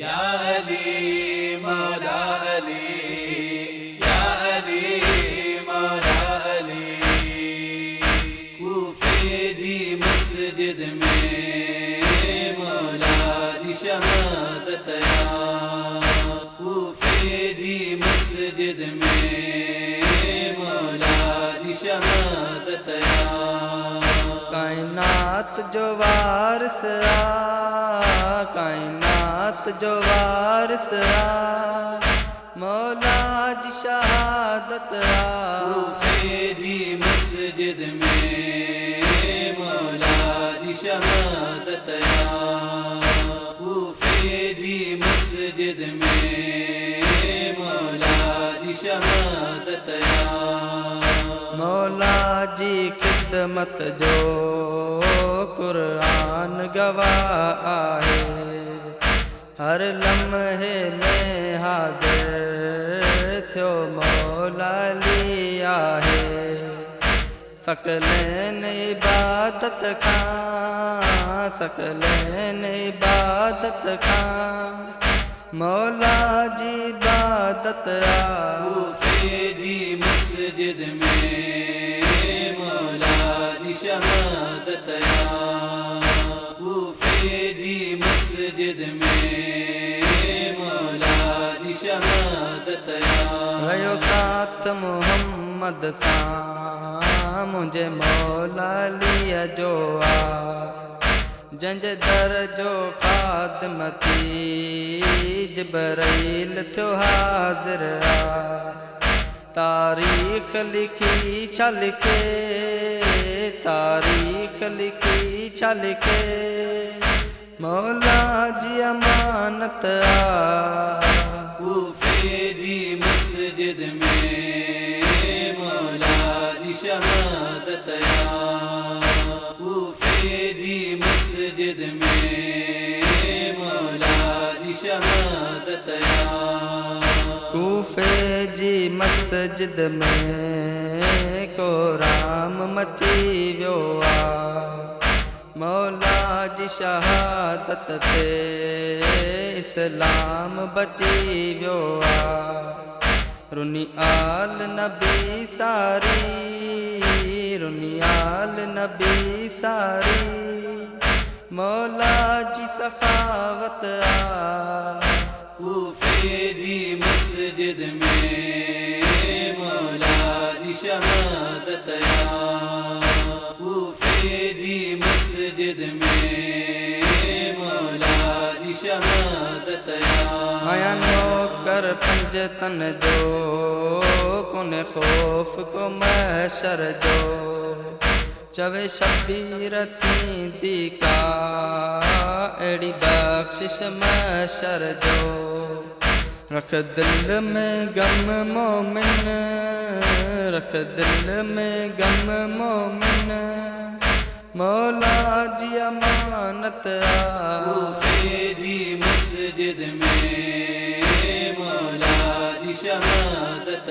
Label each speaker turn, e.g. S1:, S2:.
S1: या अली मौला अली, या अली मौला अली। कूफे जी मस्जिद में मौला जी शहादत याद। कूफे जी मस्जिद में मौला जी शहादत याद।
S2: कायनात जो वारिस कायनात जो वारिस मौला जी शहादत
S1: कूफे जी मस्जिद में मौला जी शहादत कूफे जी मस्जिद में मौला जी शहादत
S2: मौला जी खिदमत जो कुरान गवाह आहे। हर लम्हे में हाज़िर थियो मौला अली आहे। सकलैन इबादत खां सकलैन इबादत खां मौला जी इबादत
S1: कूफे जी मस्जिद में मौला जी शहादत कूफे जी मस्जिद में मौला जी शहादत
S2: रयो साथ मोहम्मद सां मुझे मौला अली जो जंहिंजे दर जो ख़ादमती जिब्राईल थियो हाज़िर तारीख़ लिखी छा लिखे तारीख़ लिखी छा लिखे मौला जी अमानत
S1: कूफे जी मस्जिद में मौला जी शहादत कूफे जी मस्जिद में मौला जी शहादत
S2: कूफे जी मस्जिद में को राम मची वियो मौला जी शहादत ते इस्लाम बची वियो रुनी आल नबी सारी रुनी आल नबी सारी मौला जी सखावत
S1: कूफे जी मस्जिद में मौला जी शहादत कूफे जी मस्जिद में मौला जी शहादत
S2: आया नौकर पंज तन जो कोने खौफ को महशर जो चवे शबीर थींदी का अहिड़ी बख्शिश महशर जो रख दिल में गम मोमिन रख दिल में गम मोमिन मौला जी अमानत
S1: कूफे जी मस्जिद में मौला जी शहादत